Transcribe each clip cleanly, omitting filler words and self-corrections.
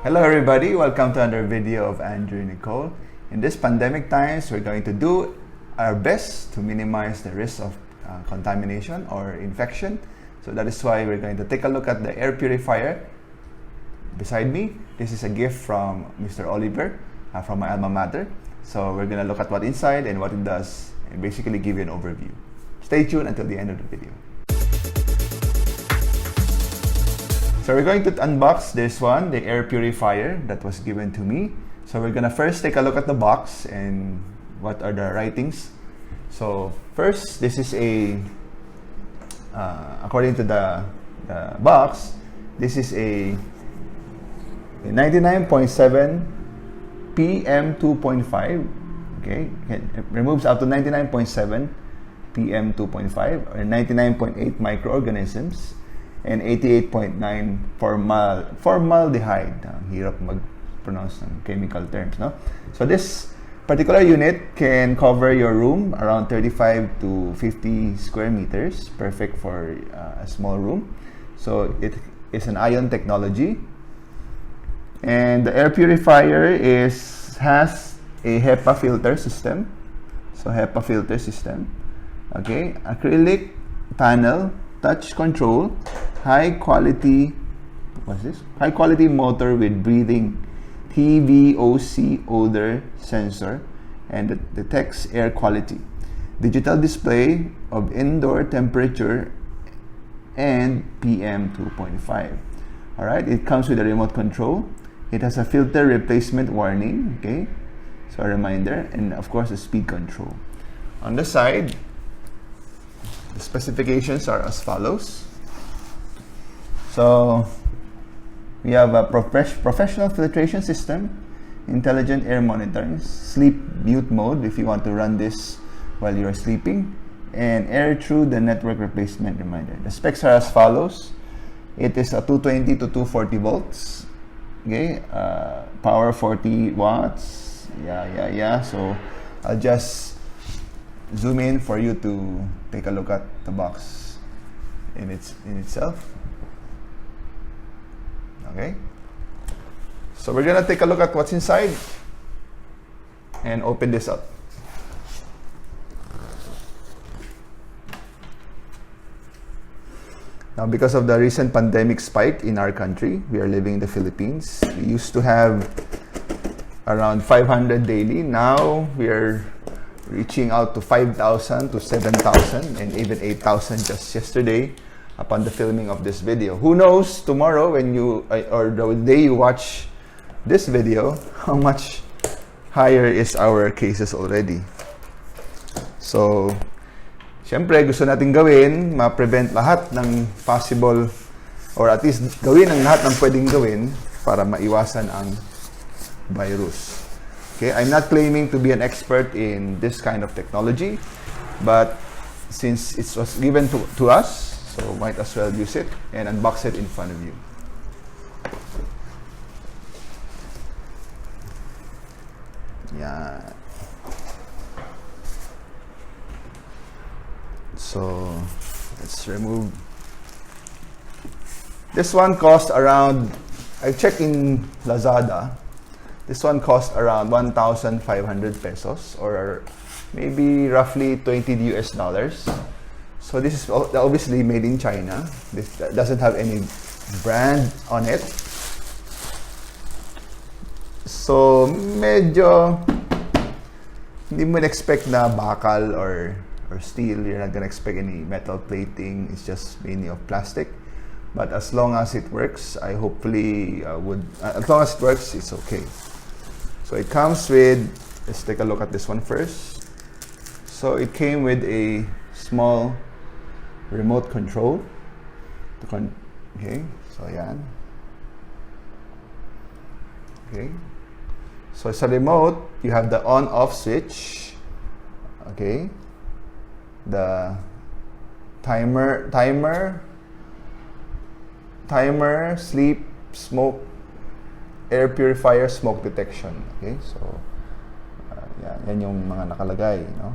Hello everybody, welcome to another video of Andrew and Nicole. In this pandemic times, we're going to do our best to minimize the risk of contamination or infection. So that is why we're going to take a look at the air purifier beside me. This is a gift from Mr. Oliver from my alma mater. So we're going to look at what's inside and what it does and basically give you an overview. Stay tuned until the end of the video. So we're going to unbox this one, the air purifier that was given to me. So we're gonna first take a look at the box and what are the writings. So first, this is a, according to the box, this is a 99.7 PM2.5. Okay, it removes up to 99.7 PM2.5 or 99.8 microorganisms. And 88.9 formaldehyde. Hirap mag-pronounce ng chemical terms, no? So this particular unit can cover your room around 35 to 50 square meters, perfect for a small room. So it is an ion technology. And the air purifier has a HEPA filter system. So HEPA filter system. Okay, acrylic panel, touch control, high quality motor with breathing TVOC odor sensor and detects air quality. Digital display of indoor temperature and PM2.5. Alright, it comes with a remote control. It has a filter replacement warning, okay? So a reminder, and of course a speed control. On the side, the specifications are as follows. So we have a professional filtration system, intelligent air monitoring, sleep mute mode if you want to run this while you're sleeping, and air through the network replacement reminder. The specs are as follows. It is a 220 to 240 volts. Okay, power 40 watts. Yeah. So I'll just zoom in for you to take a look at the box in itself. Okay, so we're gonna take a look at what's inside and open this up. Now, because of the recent pandemic spike in our country, we are living in the Philippines. We used to have around 500 daily. Now we are reaching out to 5,000 to 7,000 and even 8,000 just yesterday upon the filming of this video. Who knows tomorrow when you, or the day you watch this video, how much higher is our cases already. So, syempre gusto natin gawin, ma-prevent lahat ng possible, or at least gawin ang lahat ng pwedeng gawin para maiwasan ang virus. Okay, I'm not claiming to be an expert in this kind of technology, but since it was given to us, so might as well use it and unbox it in front of you. Yeah. So let's remove. This one cost around, I checked in Lazada. This one cost around 1,500 pesos or maybe roughly $20 US. So this is obviously made in China. This doesn't have any brand on it. So medyo hindi mo expect na bakal or steel. You're not gonna expect any metal plating. It's just mainly of plastic. But as long as it works, I hopefully as long as it works, it's okay. So it comes with, let's take a look at this one first. So it came with a small remote control. Okay, so yan. Okay. So sa remote, you have the on-off switch. Okay. The timer, sleep, smoke, air purifier, smoke detection. Okay, so yan yung mga nakalagay, no?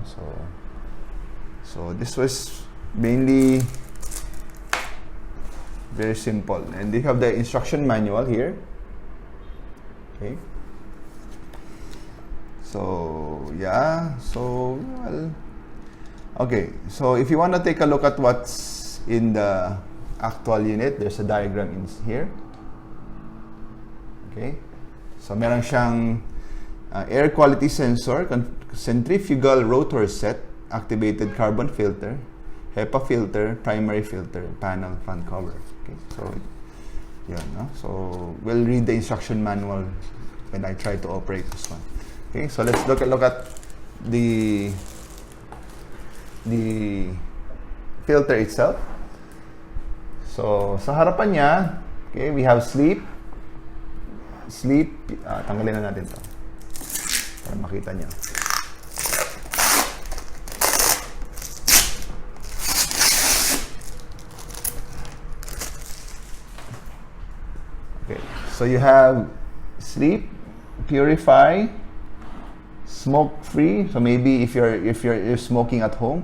So this was mainly very simple, and they have the instruction manual here. Okay. So, yeah. So, well, okay. So, if you want to take a look at what's in the actual unit, there's a diagram in here. Okay. So, meron siyang air quality sensor, centrifugal rotor set, activated carbon filter, HEPA filter, primary filter, panel, fan cover. Okay. So, yeah, no? So, we'll read the instruction manual when I try to operate this one. Okay, so let's look at the filter itself. So, sa harapan niya, okay, we have sleep. Tanggalin na natin to para makita niyo. Okay, so you have sleep, purify, smoke-free. So maybe if you're smoking at home,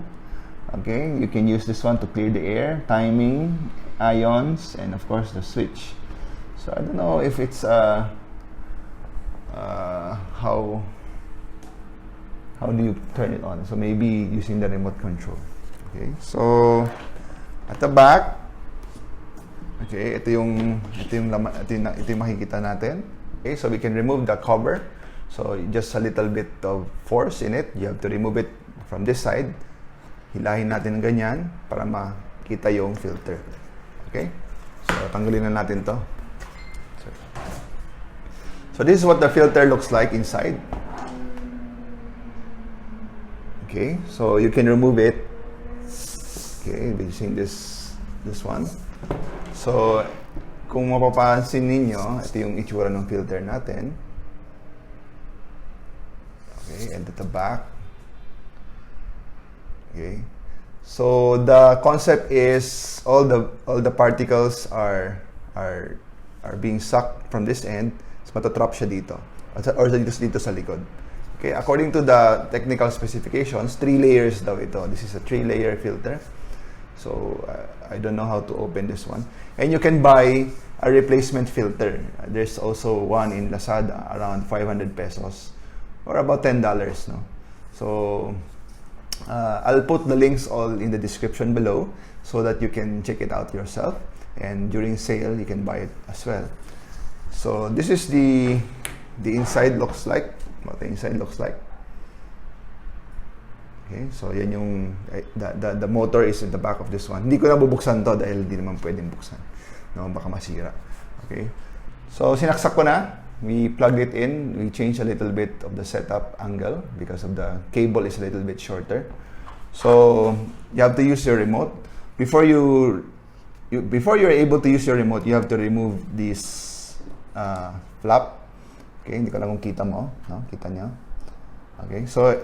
okay, you can use this one to clear the air. Timing, ions, and of course the switch. So I don't know if it's how do you turn it on? So maybe using the remote control. Okay, so at the back, okay, ito yung makikita natin. Okay, so we can remove the cover. So just a little bit of force in it. You have to remove it from this side. Hilahin natin ganyan para makita yung filter. Okay? So tanggalin na natin to. So this is what the filter looks like inside. Okay, so you can remove it. Okay, using this one. So kung mapapansin ninyo, ito yung itsura ng filter natin. Okay, and at the back. Okay, so the concept is all the particles are being sucked from this end. So matatrap siya dito or dito sa likod. Okay, according to the technical specifications, 3 layers daw ito. This is a 3-layer filter. So I don't know how to open this one. And you can buy a replacement filter. There's also one in Lazada around 500 pesos or about $10, no? So I'll put the links all in the description below so that you can check it out yourself, and during sale you can buy it as well. So this is the inside looks like, what the inside looks like. Okay, so yan yung the motor is in the back of this one. Hindi ko na bubuksan to dahil hindi naman pwedeng buksan, no, baka masira. Okay, so sinaksak ko na. We plugged it in. We changed a little bit of the setup angle because of the cable is a little bit shorter. So you have to use your remote. Before you're able to use your remote, you have to remove this flap. Okay, hindi ko lang kung kita mo, no? Kita niyo. Okay, so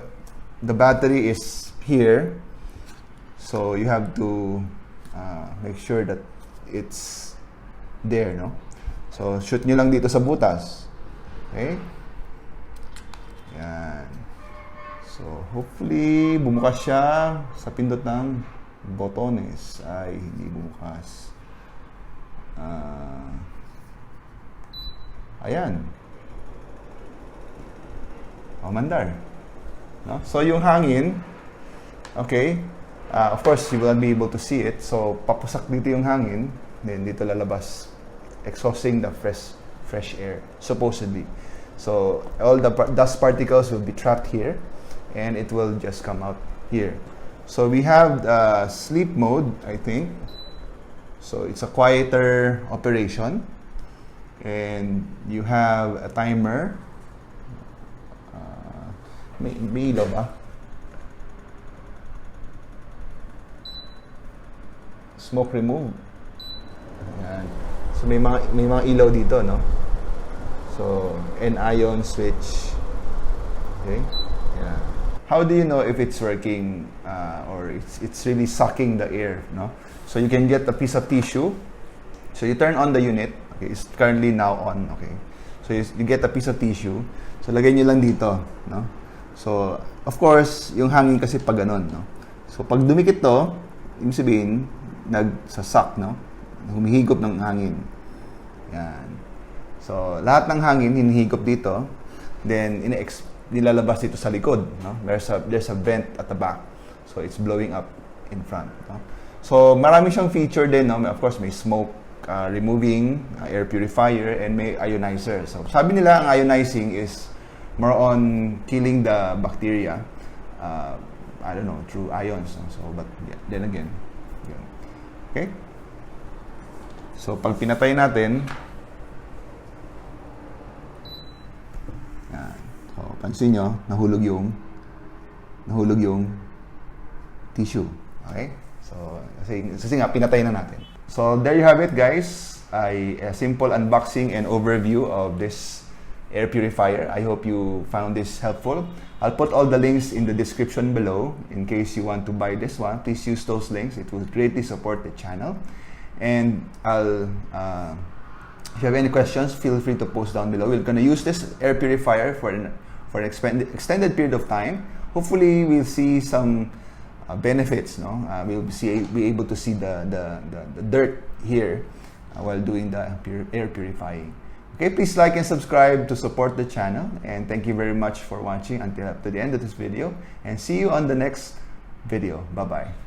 the battery is here. So you have to make sure that it's there, no? So shoot nyo lang dito sa butas. Okay? Yan. So hopefully bumukas siya sa pindot ng botones. Ay, hindi bumukas. Ayan. Mandar. No? So yung hangin, okay, of course you will not be able to see it. So papusak dito yung hangin, then dito lalabas, exhausting the fresh air, supposedly. So all the dust particles will be trapped here, and it will just come out here. So we have sleep mode, I think. So it's a quieter operation, and you have a timer. May ilaw ba? Smoke remove. Ayan. So may mga ilaw dito, no? So anion switch. Okay? Yeah. How do you know if it's working or it's really sucking the air, no? So you can get a piece of tissue. So you turn on the unit. Okay, it's currently now on, okay? So you get a piece of tissue. So lagay niyo lang dito, no? So, of course, yung hangin kasi pag ganon, no? So, pag dumikit to, ibig sabihin, nagsasak, no? Humihigop ng hangin. Yan. So, lahat ng hangin hinihigop dito, then nilalabas dito sa likod, no? There's a vent at the back. So, it's blowing up in front, no? So, marami siyang feature din, no? Of course, may smoke removing, air purifier, and may ionizer. So, sabi nila ang ionizing is more on killing the bacteria. I don't know, through ions. No? So, but yeah, then again, yun. Okay? So, pag pinatay natin, yan. So, pansin nyo, nahulog yung tissue. Okay? So, kasi nga, pinatay na natin. So, there you have it, guys. A simple unboxing and overview of this air purifier. I hope you found this helpful. I'll put all the links in the description below in case you want to buy this one. Please use those links. It will greatly support the channel. And if you have any questions, feel free to post down below. We're going to use this air purifier for an extended period of time. Hopefully, we'll see some benefits. No, we'll be able to see the dirt here while doing the air purifying. Okay, please like and subscribe to support the channel, and thank you very much for watching until up to the end of this video, and see you on the next video. Bye bye.